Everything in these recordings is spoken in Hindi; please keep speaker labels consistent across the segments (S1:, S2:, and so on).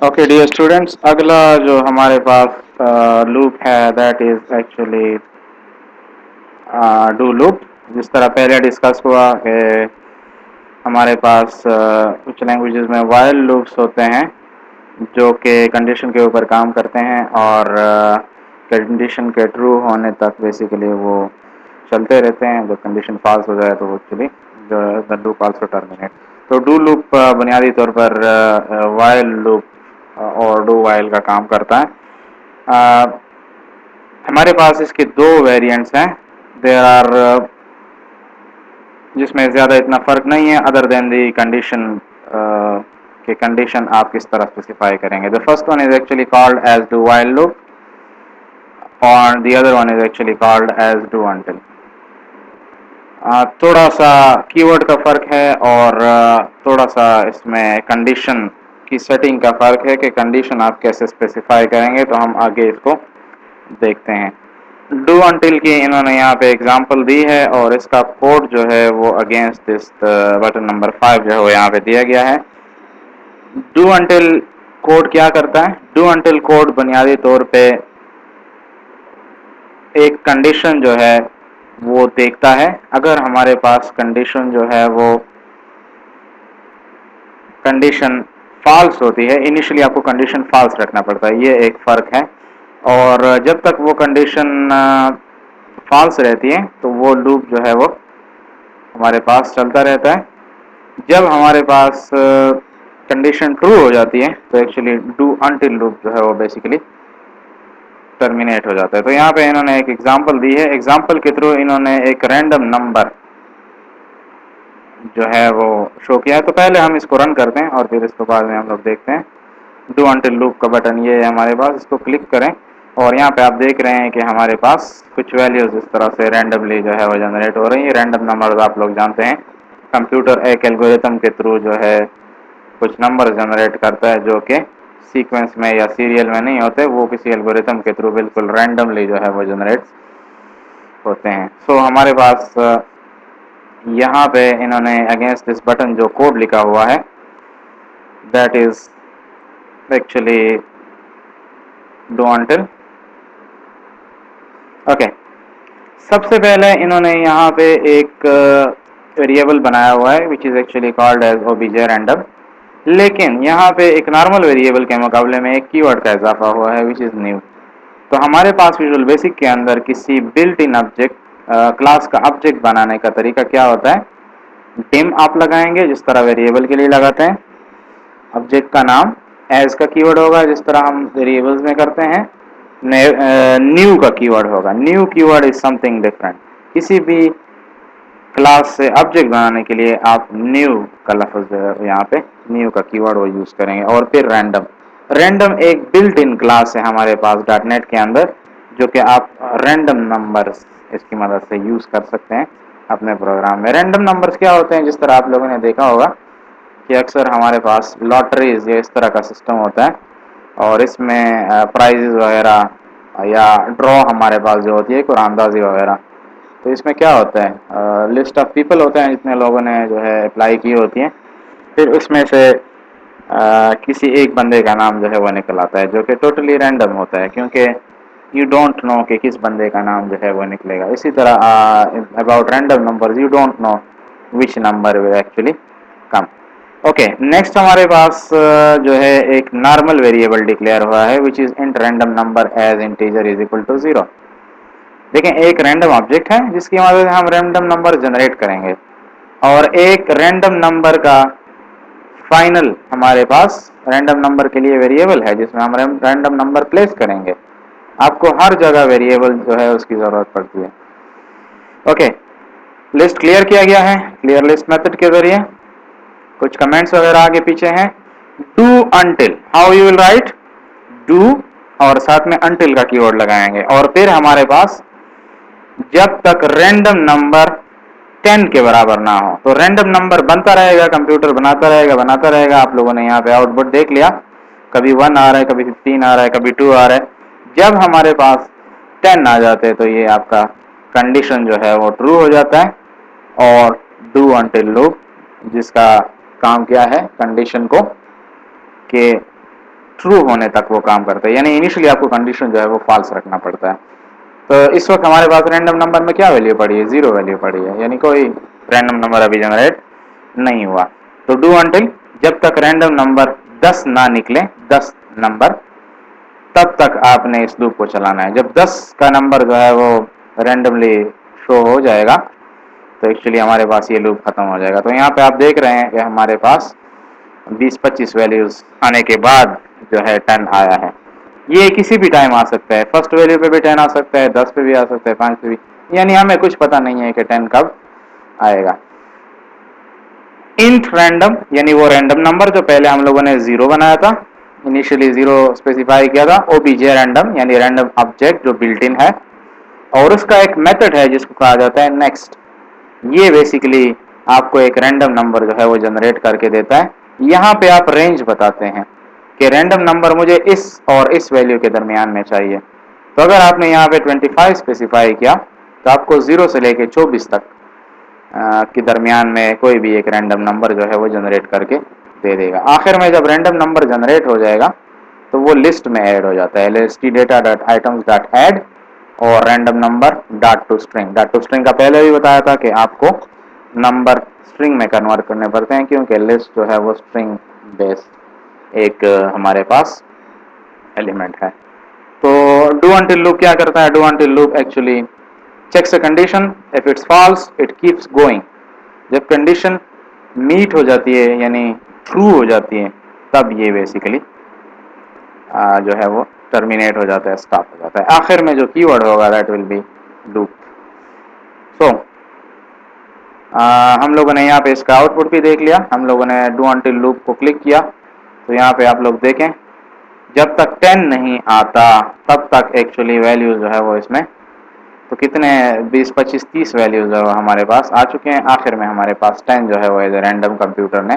S1: ओके डियर स्टूडेंट्स, अगला जो हमारे पास लूप है that is actually do loop. जिस तरह पहले डिस्कस हुआ कि हमारे पास कुछ लैंग्वेजेस में वाइल लूप्स होते हैं जो कि कंडीशन के ऊपर काम करते हैं और कंडीशन के ट्रू होने तक बेसिकली वो चलते रहते हैं। जब कंडीशन फॉल्स हो जाए तो वो actually the loop also terminate. तो डू लूप बुनियादी तौर पर वाइल लूप और डू वाइल का काम करता है। हमारे पास इसके दो वेरिएंट्स हैं। देयर आर जिसमें ज़्यादा इतना फ़र्क नहीं है अदर देन दी कंडीशन कि कंडीशन आप किस तरह स्पेसिफाई करेंगे। The first one is actually called as do while loop और the other one is actually called as do until. थोड़ा सा कीवर्ड का फ़र्क है और थोड़ा सा इसमें कंडीशन की सेटिंग का फ़र्क है कि कंडीशन आप कैसे स्पेसिफाई करेंगे। तो हम आगे इसको देखते हैं। डू अनटिल की इन्होंने यहाँ पे एग्जांपल दी है और इसका कोड जो है वो अगेंस्ट दिस बटन नंबर 5 जो है वो यहाँ पे दिया गया है। डू अनटिल कोड क्या करता है? डू अनटिल कोड बुनियादी तौर पे एक कंडीशन जो है वो देखता है। अगर हमारे पास कंडीशन जो है वो कंडीशन फॉल्स होती है, इनिशियली आपको कंडीशन फॉल्स रखना पड़ता है, ये एक फ़र्क है। और जब तक वो कंडीशन फॉल्स रहती है तो वो लूप जो है वो हमारे पास चलता रहता है। जब हमारे पास कंडीशन ट्रू हो जाती है तो एक्चुअली डू अनटिल लूप जो है वो बेसिकली टर्मिनेट हो जाता है। तो यहाँ पे इन्होंने एक एग्जांपल दी है। एग्जांपल के थ्रू इन्होंने एक रैंडम नंबर जो है वो शो किया है। तो पहले हम इसको रन करते हैं और फिर इसके बाद में हम लोग देखते हैं। डू अनटिल लूप का बटन ये है हमारे पास, इसको क्लिक करें और यहाँ पे आप देख रहे हैं कि हमारे पास कुछ वैल्यूज इस तरह से रैंडमली जो है वो जनरेट हो रही है। रैंडम नंबर आप लोग जानते हैं, कंप्यूटर एक एल्गोरिथम के थ्रू जो है कुछ नंबर जनरेट करता है जो कि सीक्वेंस में या सीरियल में नहीं होते, वो किसी एल्गोरिथम के थ्रू बिल्कुल रैंडमली जो है वो जनरेट होते हैं। सो हमारे पास यहाँ पे इन्होंने अगेंस्ट दिस बटन जो कोड लिखा हुआ है that is actually do until. Okay, सबसे पहले इन्होंने यहाँ पे एक वेरिएबल बनाया हुआ है which is actually called as OBJ random. लेकिन यहाँ पे एक नॉर्मल वेरिएबल के मुकाबले में एक कीवर्ड का इजाफा हुआ है विच इज़ न्यू। तो हमारे पास विजुअल बेसिक के अंदर किसी बिल्ट इन ऑब्जेक्ट क्लास का ऑब्जेक्ट बनाने का तरीका क्या होता है? डिम आप लगाएंगे जिस तरह वेरिएबल के लिए लगाते हैं। ऑब्जेक्ट का नाम एज का कीवर्ड होगा जिस तरह हम वेरिएबल्स में करते हैं। न्यू का कीवर्ड होगा। New keyword is something different. किसी भी क्लास से ऑब्जेक्ट बनाने के लिए आप न्यू का लफ्ज यहाँ पे न्यू का कीवर्ड वो यूज करेंगे। और फिर रैंडम। रैंडम एक बिल्ट इन क्लास है हमारे पास डॉटनेट के अंदर जो कि आप रैंडम नंबर्स इसकी मदद से यूज कर सकते हैं अपने प्रोग्राम में। रैंडम नंबर्स क्या होते हैं? जिस तरह आप लोगों ने देखा होगा कि अक्सर हमारे पास लॉटरीज या इस तरह का सिस्टम होता है और इसमें प्राइजेज वगैरह या ड्रॉ हमारे पास जो होती है कुरानदाजी वगैरह। तो इसमें क्या होता है, लिस्ट ऑफ पीपल होते हैं जितने लोगों ने जो है अप्लाई की होती है। फिर उसमें से किसी एक बंदे का नाम जो है वो निकल आता है जो कि टोटली रैंडम होता है क्योंकि यू डोंट नो कि किस बंदे का नाम जो है वो निकलेगा। इसी तरह about random numbers you don't know which number will actually come. Okay, next हमारे पास जो है एक नॉर्मल वेरिएबल डिक्लेयर हुआ है which is int random number as integer is equal to 0। देखें, एक रैंडम ऑब्जेक्ट है जिसकी मदद से हम रैंडम नंबर जनरेट करेंगे और एक रैंडम नंबर का फाइनल हमारे पास रैंडम नंबर के लिए वेरिएबल है जिसमें हम रैंडम नंबर प्लेस करेंगे। आपको हर जगह वेरिएबल जो है उसकी जरूरत पड़ती है। ओके, लिस्ट क्लियर किया गया है क्लियर लिस्ट मेथड के जरिए। कुछ कमेंट्स वगैरह आगे पीछे हैं। Do until, how you will write do और साथ में अनटिल का कीवर्ड लगाएंगे और फिर हमारे पास जब तक रैंडम नंबर 10 के बराबर ना हो। तो रैंडम नंबर बनता रहेगा, कंप्यूटर बनाता रहेगा। आप लोगों ने यहाँ पे आउटपुट देख लिया, कभी 1 आ रहा है, कभी 15 आ रहा है, कभी 2 आ रहा है। जब हमारे पास 10 आ जाते हैं तो ये आपका कंडीशन जो है वो ट्रू हो जाता है और डू अनटिल लूप जिसका काम क्या है कंडीशन को कि ट्रू होने तक वो काम करता है, यानी इनिशियली आपको कंडीशन जो है वो फॉल्स रखना पड़ता है। तो इस वक्त हमारे पास रैंडम नंबर में क्या वैल्यू पड़ी है, 0 वैल्यू पड़ी है, यानी कोई रैंडम नंबर अभी जनरेट नहीं हुआ। तो डू अनटिल जब तक रैंडम नंबर 10 ना निकले, 10 नंबर, तब तक आपने इस लूप को चलाना है। जब 10 का नंबर जो है वो रैंडमली शो हो जाएगा तो एक्चुअली हमारे पास ये लूप खत्म हो जाएगा। तो यहाँ पे आप देख रहे हैं कि हमारे पास 20-25 वैल्यूज आने के बाद जो है 10 आया है। ये किसी भी टाइम आ सकता है, फर्स्ट वैल्यू पे भी 10 आ सकता है, 10 पे भी आ सकता है, 5 पे भी, यानी हमें कुछ पता नहीं है कि 10 कब आएगा। इंट रैंडम यानी वो रैंडम नंबर जो पहले हम लोगों ने 0 बनाया था, इनिशियली 0 स्पेसिफाई किया था। ओबीजे रैंडम यानी रैंडम ऑब्जेक्ट जो बिल्ट इन है, और उसका एक मेथड है जिसको कहा जाता है नेक्स्ट। ये बेसिकली आपको एक रैंडम नंबर जो है वो जनरेट करके देता है। यहाँ पे आप रेंज बताते हैं कि रैंडम नंबर मुझे इस और इस वैल्यू के दरमियान में चाहिए। तो अगर आपने यहाँ पे 25 स्पेसिफाई किया तो आपको 0 से लेके 24 तक के दरमियान में कोई भी एक रैंडम नंबर जो है वो जनरेट करके दे देगा। आखिर में जब रैंडम नंबर जनरेट हो जाएगा तो वो लिस्ट में ऐड हो जाता है, lst data dot items dot add और random number dot to string. Dot to string का पहले भी बताया था कि आपको नंबर स्ट्रिंग में कन्वर्ट करने पड़ते हैं, क्योंकि लिस्ट जो है वो स्ट्रिंग बेस्ड एक हमारे पास एलिमेंट है। तो डू अनटिल लूप क्या करता है? Do until loop actually checks a condition, if it's false it keeps going। जब कंडीशन मीट हो जाती है यानी ट्रू हो जाती है तब ये बेसिकली जो है वो टर्मिनेट हो जाता है, स्टॉप हो जाता है। आखिर में जो कीवर्ड होगा दैट विल बी लूप। सो हम लोगों ने यहाँ पे इसका आउटपुट भी देख लिया। हम लोगों ने डू अनटिल लूप को क्लिक किया तो यहाँ पे आप लोग देखें जब तक 10 नहीं आता तब तक एक्चुअली वैल्यू जो है वो इसमें, तो कितने 20, 25, 30 वैल्यूज जो हमारे पास आ चुके हैं। आखिर में हमारे पास 10 जो है वो एज रैंडम कंप्यूटर ने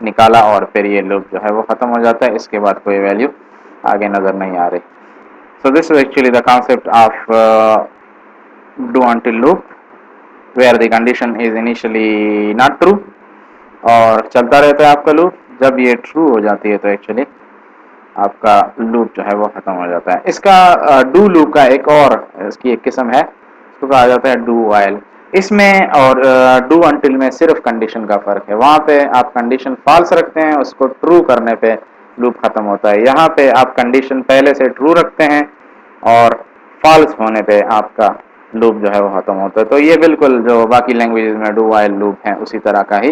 S1: निकाला और फिर ये लूप जो है वो खत्म हो जाता है। इसके बाद कोई वैल्यू आगे नजर नहीं आ रही। So this is actually the concept of do until loop where the condition is initially not true और चलता रहता है आपका लूप। जब ये ट्रू हो जाती है तो एक्चुअली आपका लूप जो है वो खत्म हो जाता है। इसका डू लूप का एक और इसकी एक किस्म है, इसको कहा जाता है डू वाइल। इसमें और डू अनटिल में सिर्फ कंडीशन का फर्क है। वहाँ पे आप कंडीशन फॉल्स रखते हैं, उसको ट्रू करने पे लूप खत्म होता है। यहाँ पे आप कंडीशन पहले से ट्रू रखते हैं और फॉल्स होने पे आपका लूप जो है वो खत्म होता है। तो ये बिल्कुल जो बाकी लैंग्वेजेस में डू वाइल लूप है उसी तरह का ही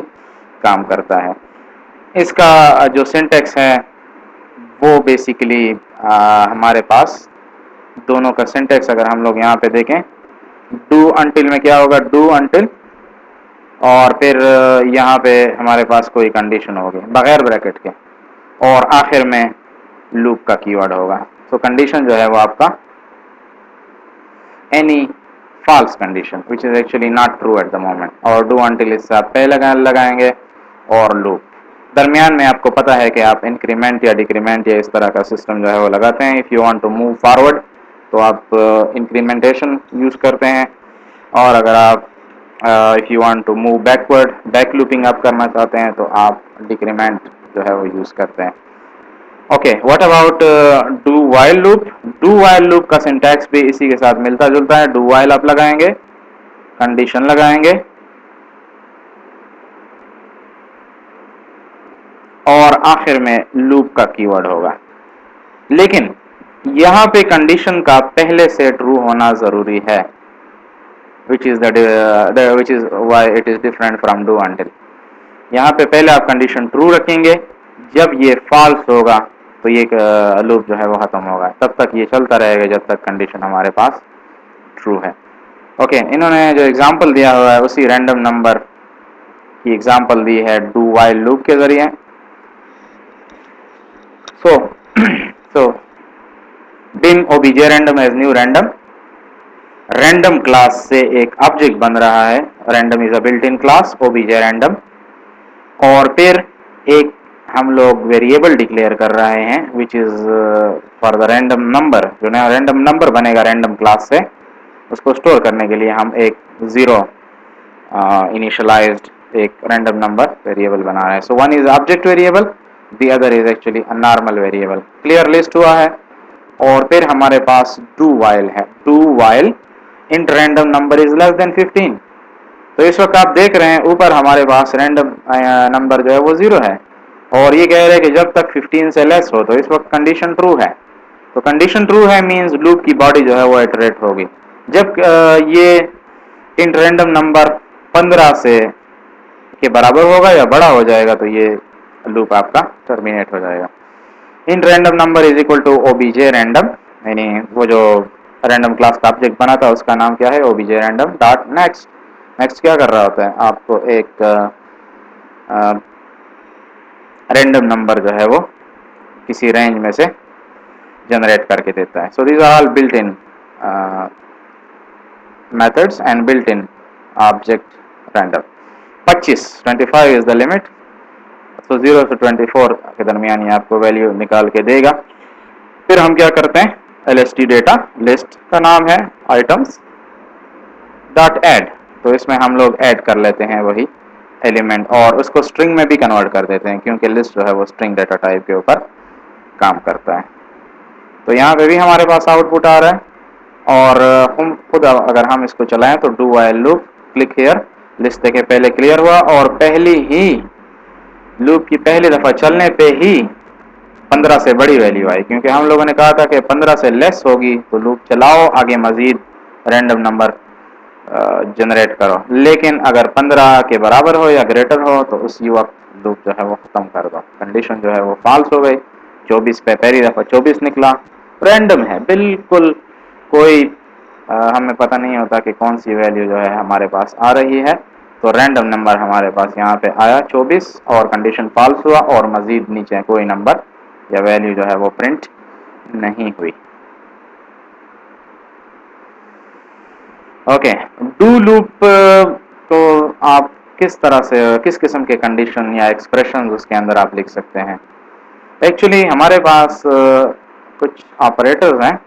S1: काम करता है। इसका जो सिंटेक्स है वो बेसिकली हमारे पास दोनों का सिंटेक्स अगर हम लोग यहाँ पे देखें, डू अनटिल में क्या होगा, डू अनटिल और फिर यहाँ पे हमारे पास कोई कंडीशन होगी बगैर ब्रैकेट के और आखिर में लूप का कीवर्ड होगा। तो कंडीशन जो है वो आपका any false condition which is actually not true at the moment, और डू अनटिल इससे आप पहले लगाएंगे और लूप दरमियान में आपको पता है कि आप इंक्रीमेंट या डिक्रीमेंट या इस तरह का सिस्टम जो है वो लगाते हैं। If you want to move forward तो आप इंक्रीमेंटेशन यूज़ करते हैं, और अगर आप if you want to move backward, back looping आप करना चाहते हैं तो आप डिक्रीमेंट जो है वो यूज़ करते हैं। Okay, what about do while loop? Do while loop का सिंटैक्स भी इसी के साथ मिलता जुलता है। डू वाइल आप लगाएंगे, कंडीशन लगाएंगे और आखिर में लूप का कीवर्ड होगा। लेकिन यहाँ पे कंडीशन का पहले से ट्रू होना जरूरी है, which is why it is different from do until। यहाँ पे पहले आप कंडीशन ट्रू रखेंगे, जब ये फॉल्स होगा तो ये लूप जो है वो खत्म होगा। तब तक ये चलता रहेगा जब तक कंडीशन हमारे पास ट्रू है। ओके, इन्होंने जो एग्जांपल दिया हुआ है उसी रैंडम नंबर की एग्जांपल दी है डू वाइल लूप के जरिए। So dim obj random as new random, random class से एक ऑब्जेक्ट बन रहा है, random is a built in class obj random, और फिर एक हम लोग वेरिएबल डिक्लेयर कर रहे हैं which is for the random number. जो नया रैंडम नंबर बनेगा रैंडम क्लास से, उसको स्टोर करने के लिए हम एक 0 इनिशियलाइज्ड एक रैंडम नंबर वेरिएबल बना रहे हैं। So one is object variable, the other is actually a normal variable. Clear list हुआ है। और फिर हमारे पास डू वाइल है। Do while int random number is less than 15। तो इस वक्त आप देख रहे हैं ऊपर हमारे पास रैंडम नंबर जो है वो 0 है और ये कह रहे हैं कि जब तक 15 से लेस हो, तो इस वक्त कंडीशन ट्रू है। तो कंडीशन ट्रू है मींस लूप की बॉडी जो है वो इटरेट होगी। जब ये इंट रैंडम नंबर 15 से के बराबर होगा या बड़ा हो जाएगा तो ये लूप आपका टर्मिनेट हो जाएगा। Int random number is equal to OBJ random, यानी वो जो रैंडम क्लास का ऑब्जेक्ट बना था उसका नाम क्या है, OBJ random dot next. Next क्या कर रहा होता है, आपको एक रैंडम नंबर जो है वो किसी रेंज में से जनरेट करके देता है। So these are all built in methods and built-in object random। 25 is the limit। तो 0 से 24 के दरमियान ये आपको वैल्यू निकाल के देगा। फिर हम क्या करते हैं, LST डेटा लिस्ट का नाम है आइटम्स डॉट ऐड। तो इसमें हम लोग ऐड कर लेते हैं वही एलिमेंट और उसको स्ट्रिंग में भी कन्वर्ट कर देते हैं, क्योंकि लिस्ट जो है वो स्ट्रिंग डेटा टाइप के ऊपर काम करता है। तो यहाँ पे भी हमारे पास आउटपुट आ रहा है और हम खुद अगर हम इसको चलाएं तो do while loop click here, list देखे पहले क्लियर हुआ और पहली ही लूप की पहली दफा चलने पे ही 15 से बड़ी वैल्यू आई, क्योंकि हम लोगों ने कहा था कि 15 से लेस होगी तो लूप चलाओ, आगे मजीद रैंडम नंबर जनरेट करो, लेकिन अगर 15 के बराबर हो या ग्रेटर हो तो उसी वक्त लूप जो है वो खत्म कर दो। कंडीशन जो है वो फॉल्स हो गई। 24 पे पहली दफा 24 निकला, रैंडम है बिल्कुल, कोई हमें पता नहीं होता कि कौन सी वैल्यू जो है हमारे पास आ रही है। तो रैंडम नंबर हमारे पास यहाँ पे आया 24 और कंडीशन फॉल्स हुआ और मजीद नीचे कोई नंबर या वैल्यू जो है वो प्रिंट नहीं हुई। ओके, डू लूप तो आप किस तरह से, किस किस्म के कंडीशन या एक्सप्रेशन उसके अंदर आप लिख सकते हैं। एक्चुअली हमारे पास कुछ ऑपरेटर्स हैं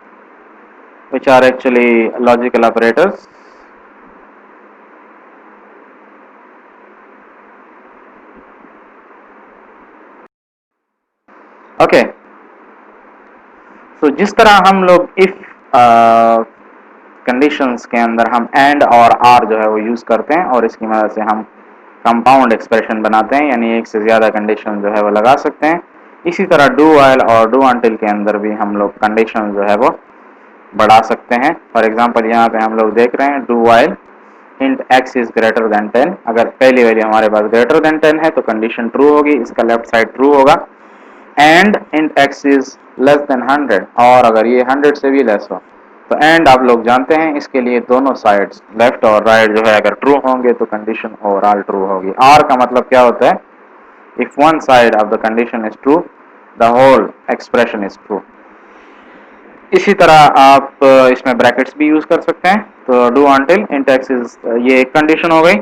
S1: which are actually logical operators। Okay, तो जिस तरह हम लोग इफ कंडीशंस के अंदर हम एंड और आर जो है वो यूज करते हैं और इसकी मदद से हम कंपाउंड एक्सप्रेशन बनाते हैं, यानी एक से ज्यादा कंडीशन जो है वो लगा सकते हैं। इसी तरह डू व्हाइल और डू अनटिल के अंदर भी हम लोग कंडीशन जो है वो बढ़ा सकते हैं। फॉर एग्जांपल यहाँ पे हम लोग देख रहे हैं do while int x is greater than 10। अगर पहली वैल्यू हमारे पास ग्रेटर देन 10 है तो कंडीशन ट्रू होगी, इसका लेफ्ट साइड ट्रू होगा। And int x is less than 100, और अगर ये 100 से भी लेस हो तो एंड आप लोग जानते हैं इसके लिए दोनों साइड्स लेफ्ट और राइट जो है अगर ट्रू होंगे तो कंडीशन ओवरऑल ट्रू होगी। आर का मतलब क्या होता है, if one side of the condition is true the whole expression is true. इसी तरह आप इसमें ब्रैकेट्स भी यूज कर सकते हैं। तो do until int x is, ये एक कंडीशन हो गई,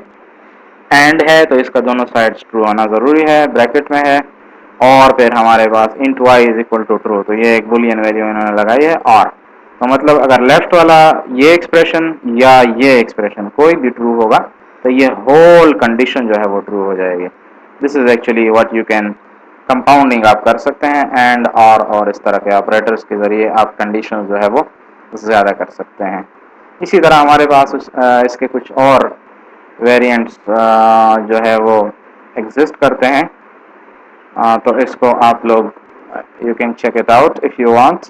S1: एंड है तो इसका दोनों साइड्स ट्रू होना जरूरी है, ब्रैकेट में है। और फिर हमारे पास int y is equal to true, तो ये एक बुलियन वैल्यू इन्होंने लगाई है और, तो मतलब अगर लेफ्ट वाला ये एक्सप्रेशन या ये एक्सप्रेशन कोई भी ट्रू होगा तो ये होल कंडीशन जो है वो ट्रू हो जाएगी। This is actually what you can, compounding आप कर सकते हैं एंड और इस तरह के ऑपरेटर्स के जरिए आप कंडीशन जो है वो ज़्यादा कर सकते हैं। इसी तरह हमारे पास इसके कुछ और वेरिएंट्स जो है वो एग्जिस्ट करते हैं। तो इसको आप लोग you can check it out if you want.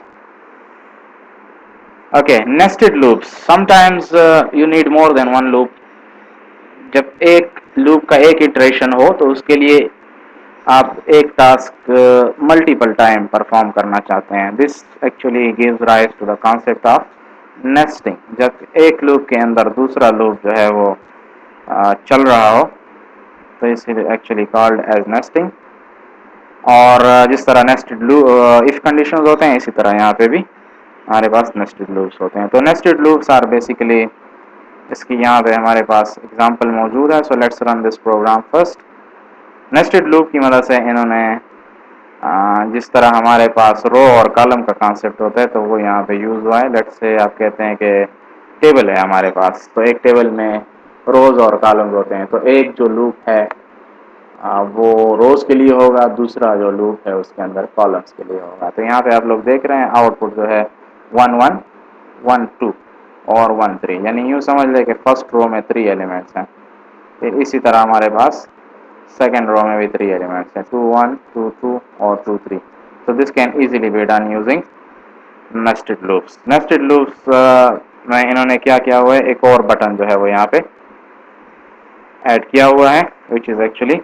S1: Okay, nested loops, sometimes you need more than one loop. जब एक लूप का एक इटरेशन हो तो उसके लिए आप एक टास्क मल्टीपल टाइम परफॉर्म करना चाहते हैं। This actually gives rise to the concept of nesting. जब एक लूप के अंदर दूसरा लूप जो है वो चल रहा हो तो इस एक्चुअली कॉल्ड एज नेस्टिंग। और जिस तरह नेस्टेड इफ कंडीशंस होते हैं इसी तरह यहाँ पे भी हमारे पास नेस्टेड लूप्स होते हैं। तो नेस्टेड लूप्स आर बेसिकली, इसकी यहाँ पे हमारे पास एग्जांपल मौजूद है। So let's run this program first. Nested loop की मदद से इन्होंने जिस तरह हमारे पास रो और कॉलम का कॉन्सेप्ट होता है तो वो यहाँ पे यूज हुआ है। लेट्स से आप कहते हैं कि टेबल है हमारे पास, तो एक टेबल में रोज और कॉलम्स होते हैं। तो एक जो लूप है वो रोज के लिए होगा, दूसरा जो लूप है उसके अंदर कॉलम्स के लिए होगा। तो यहाँ पे आप लोग देख रहे हैं आउटपुट जो है 1 1 1 2 और 1 3, यानी यूँ समझ ले कि फर्स्ट रो में 3 एलिमेंट्स हैं। फिर इसी तरह हमारे पास सेकेंड रो में भी 3 एलिमेंट्स हैं, 2 1 2 2 और 2 3। तो this can easily be done using nested loops. Nested loops में इन्होंने क्या किया हुआ है, एक और बटन जो है वो यहाँ पे ऐड किया हुआ है, which is actually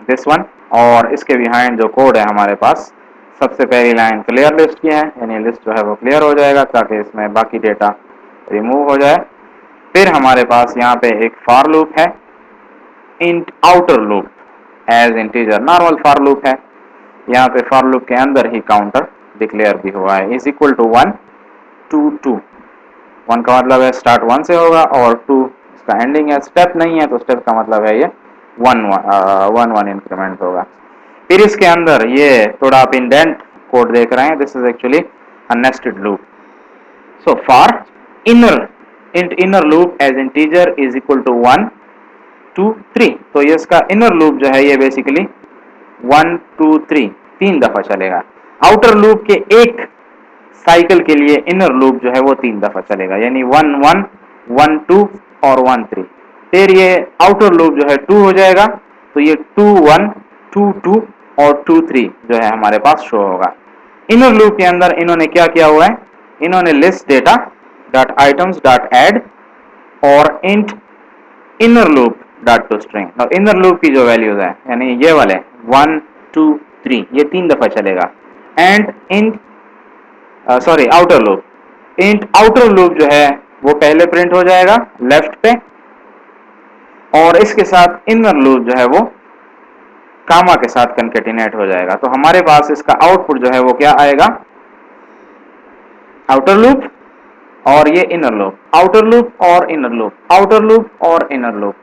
S1: this one. और इसके बिहाइंड जो कोड है हमारे पास, सबसे पहली लाइन क्लियर लिस्ट की है, यानी लिस्ट जो है वो क्लियर हो जाएगा ताकि इसमें बाकी डेटा रिमूव हो जाए। फिर हमारे पास यहाँ पे एक फॉर लूप है, int outer loop as integer, normal for loop है। यहाँ पे फॉर लूप के अंदर ही काउंटर डिक्लेयर भी हुआ है, इज इक्वल टू 1 2 2। 1 का मतलब है स्टार्ट 1 से होगा और 2 इसका एंडिंग है, स्टेप नहीं है तो स्टेप का मतलब है ये 1 1 इंक्रीमेंट होगा। फिर इसके अंदर ये थोड़ा आप इंडेंट कोड देख रहे हैं, this is actually a nested loop. So for inner int inner loop as integer is equal to 1 2 3। तो ये इसका इनर लूप जो है ये बेसिकली 1 2 3 तीन दफा चलेगा। आउटर लूप के एक साइकिल के लिए इनर लूप जो है वो 3 दफा चलेगा, यानी 1 1 1 2 और 1 3। फिर ये आउटर लूप जो है 2 हो जाएगा, तो ये 2 1 2 2 और 2 3 जो है हमारे पास शो होगा। इनर लूप के अंदर इन्होंने क्या किया हुआ है, इन्होंने list data dot items dot add और int inner loop dot to string. Inner loop की जो वैल्यूज है यानी ये वाले 1 2 3 ये 3 दफा चलेगा। And int sorry outer loop, int outer loop जो है वो पहले प्रिंट हो जाएगा लेफ्ट पे, और इसके साथ इनर लूप जो है वो कामा के साथ कंकेटिनेट हो जाएगा। तो हमारे पास इसका आउटपुट जो है वो क्या आएगा, आउटर लूप और ये इनर लूप, आउटर लूप और इनर लूप, आउटर लूप और इनर लूप।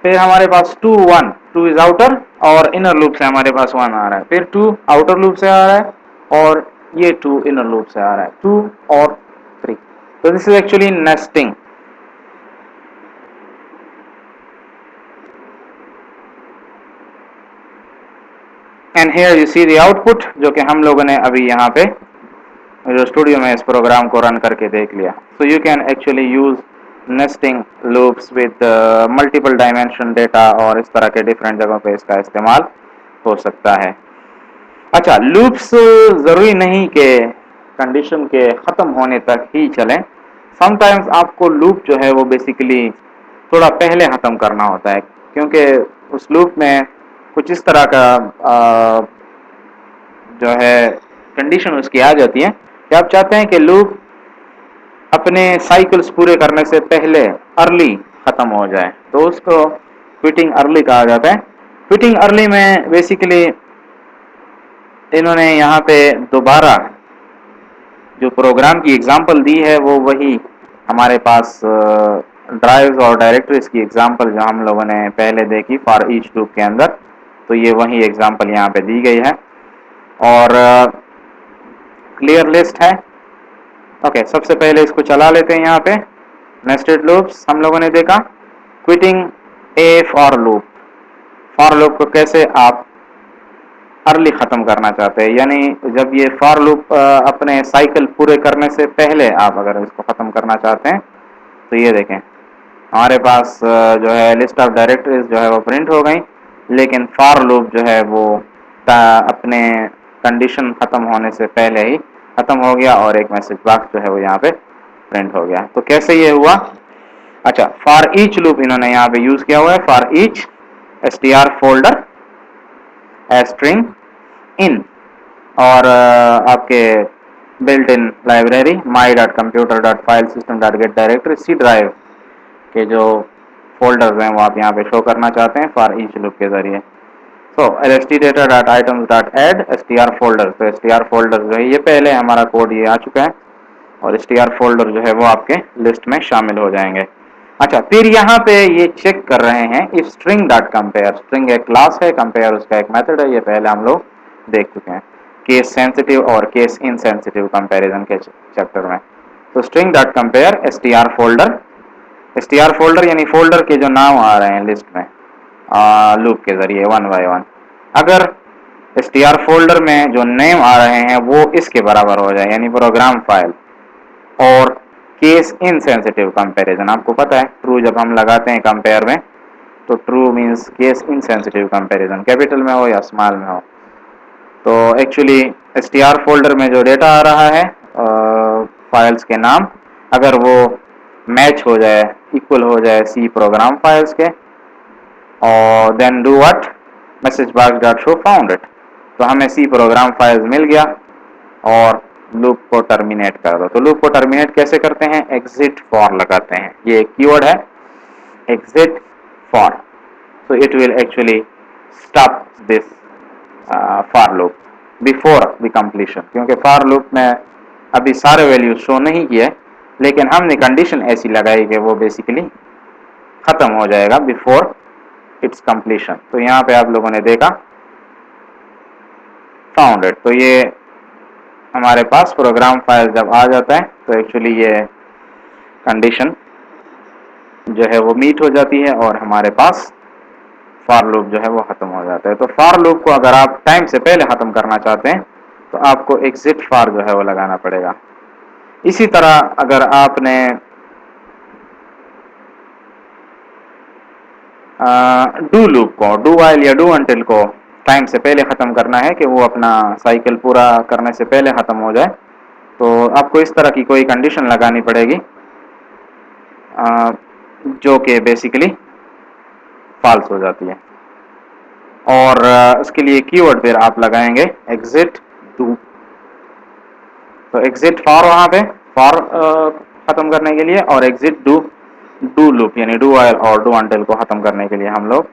S1: फिर हमारे पास 2 1 2 इज आउटर और इनर लूप से हमारे पास 1 आ रहा है, फिर 2 आउटर लूप से आ रहा है और ये 2 इनर लूप से आ रहा है, 2 और 3। तो this is actually nesting. And here you see the output, जो कि हम लोगों ने अभी यहाँ पे जो स्टूडियो में इस प्रोग्राम को रन करके देख लिया। So you can actually use nesting loops with multiple dimension data, और इस तरह के डिफरेंट जगहों पे इसका इस्तेमाल हो सकता है। अच्छा, लूप्स जरूरी नहीं कि कंडीशन के खत्म होने तक ही चलें। समटाइम्स आपको लूप जो है वो बेसिकली थोड़ा पहले खत्म करना होता है, क्योंकि उस लूप में कुछ इस तरह का जो है कंडीशन उसकी आ जाती है कि आप चाहते हैं कि लूप अपने साइकिल्स पूरे करने से पहले अर्ली खत्म हो जाए, तो उसको क्विटिंग अर्ली कहा जाता है। क्विटिंग अर्ली में बेसिकली इन्होंने यहाँ पे दोबारा जो प्रोग्राम की एग्जांपल दी है वो वही हमारे पास ड्राइव्स और डायरेक्टरीज की एग्जांपल जो हम लोगों ने पहले देखी फॉर ईच लूप के अंदर, तो ये वही एग्जांपल यहाँ पे दी गई है। और क्लियर लिस्ट है। ओके, सबसे पहले इसको चला लेते हैं। यहाँ पे नेस्टेड लूप्स हम लोगों ने देखा। Quitting A for loop, for loop को कैसे आप अर्ली खत्म करना चाहते हैं, यानी जब ये फॉर लूप अपने साइकिल पूरे करने से पहले आप अगर इसको खत्म करना चाहते हैं, तो ये देखें हमारे पास जो है लिस्ट ऑफ डायरेक्टरीज जो है वो प्रिंट हो गई, लेकिन फॉर लूप जो है वो अपने कंडीशन खत्म होने से पहले ही खत्म हो गया और एक मैसेज बॉक्स जो है वो यहाँ पे प्रिंट हो गया। तो कैसे ये हुआ? अच्छा, फॉर ईच लूप इन्होंने यहाँ पे यूज किया हुआ है, for each str folder string in, और आपके built in library my.computer.filesystem.get directory C drive के जो फोल्डर्स हैं वो आप यहाँ पे शो करना चाहते हैं फॉर ईच लूप के जरिए। सो lstdata.items.add str फोल्डर, तो str फोल्डर जो है ये पहले हमारा कोड ये आ चुका है और str फोल्डर जो है वो आपके लिस्ट में शामिल हो जाएंगे। अच्छा, फिर यहाँ पे ये चेक कर रहे हैं if string dot compare, string एक क्लास है, कंपेयर उसका एक मेथड है, ये पहले हम लोग देख चुके हैं केस सेंसिटिव और केस इनसेंसिटिव कंपैरिजन के चैप्टर में। तो string dot compare str folder str folder यानी फोल्डर के जो नाम आ रहे हैं लिस्ट में लूप के जरिए वन बाय वन, अगर str फोल्डर में जो नेम आ रहे हैं वो इसके बराबर हो जाए यानी प्रोग्राम फाइल, और केस इनसेंसिटिव कंपैरिजन, आपको पता है ट्रू जब हम लगाते हैं कंपेयर में तो true means case insensitive comparison, capital में हो या स्मॉल में हो। तो एक्चुअली str फोल्डर में जो डेटा आ रहा है फाइल्स के नाम, अगर वो मैच हो जाए, इक्वल हो जाए सी प्रोग्राम फाइल्स के, और then do what, message box dot show found it, तो हमें सी प्रोग्राम फाइल्स मिल गया और लूप को टर्मिनेट कर दो। तो लूप को टर्मिनेट कैसे करते हैं, एग्जिट फॉर लगाते हैं, ये एक कीवर्ड है exit for, so it will actually stop this for loop before the completion, क्योंकि for loop में अभी सारे वैल्यूज शो नहीं किए, लेकिन हमने कंडीशन ऐसी लगाई कि वो बेसिकली खत्म हो जाएगा बिफोर इट्स कंप्लीशन। तो यहाँ पे आप लोगों ने देखा फाउंड इट, तो ये हमारे पास प्रोग्राम फाइल जब आ जाता है तो एक्चुअली ये कंडीशन जो है वो मीट हो जाती है और हमारे पास फॉर लूप जो है वो खत्म हो जाता है। तो फॉर लूप को अगर आप टाइम से पहले खत्म करना चाहते हैं तो आपको एग्जिट फॉर जो है वो लगाना पड़ेगा। इसी तरह अगर आपने डू लूप को, डू वाइल या डू अंटिल को टाइम से पहले ख़त्म करना है कि वो अपना साइकिल पूरा करने से पहले ख़त्म हो जाए, तो आपको इस तरह की कोई कंडीशन लगानी पड़ेगी जो कि बेसिकली फॉल्स हो जाती है, और उसके लिए कीवर्ड फिर आप लगाएंगे एग्जिट डू। तो एग्जिट फॉर वहाँ पे फॉर ख़त्म करने के लिए, और एग्जिट डू डू लूप यानी डू वाइल और डू अंटिल को ख़त्म करने के लिए हम लोग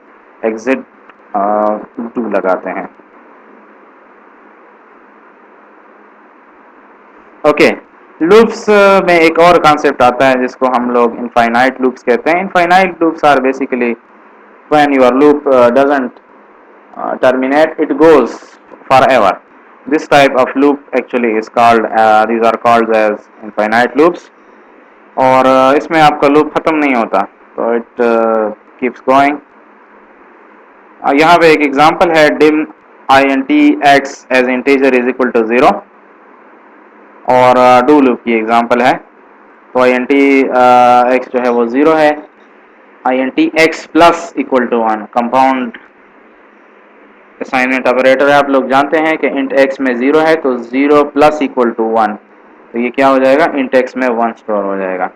S1: एग्जिट डू लगाते हैं। ओके, लूप्स में एक और कॉन्सेप्ट आता है जिसको हम लोग इनफाइनाइट लूप्स कहते हैं। Infinite loops are basically when your loop doesn't terminate, it goes forever. This type of loop actually is called these are called as infinite loops, और इसमें आपका लूप ख़त्म नहीं होता, तो इट कीप्स गोइंग। यहाँ पे एक एग्जांपल है dim int x as integer is equal to 0, और do लूप की एग्जांपल है। तो int x जो है वो 0 है, int x plus equal to 1 compound assignment operator है, आप लोग जानते हैं कि int x में 0 है तो 0 प्लस इक्वल टू 1, तो ये क्या हो जाएगा, int x में 1 स्टोर हो जाएगा।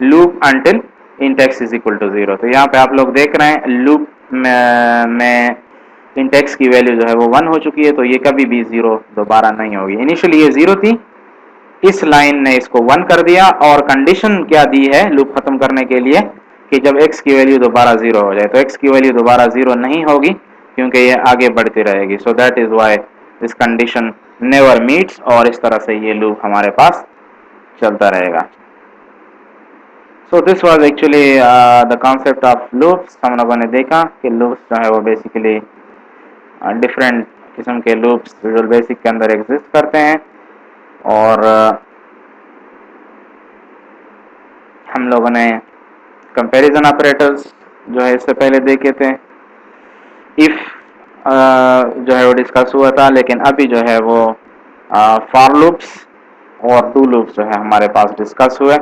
S1: Loop until int x is equal to 0, तो यहाँ पे आप लोग देख रहे हैं लूप में int x की वैल्यू जो है वो 1 हो चुकी है, तो ये कभी भी 0 दोबारा नहीं होगी। इनिशियली ये 0 थी, इस लाइन ने इसको 1 कर दिया, और कंडीशन क्या दी है लूप खत्म करने के लिए कि जब x की वैल्यू दोबारा 0 हो जाए, तो x की वैल्यू दोबारा 0 नहीं होगी क्योंकि ये आगे बढ़ती रहेगी। So that is why this condition never meets, और इस तरह से ये लूप हमारे पास चलता रहेगा। So this was actually the concept of loops. हम लोगों ने देखा कि लूप्स जो है वो बेसिकली डिफरेंट किस्म के लूप्स विजुअल बेसिक के अंदर एग्जिस्ट करते हैं, और हम लोगों ने कंपैरिजन ऑपरेटर्स जो है इससे पहले देखे थे, इफ जो है वो डिस्कस हुआ था, लेकिन अभी जो है वो फॉर लूप्स और डू लूप्स जो है हमारे पास डिस्कस हुए।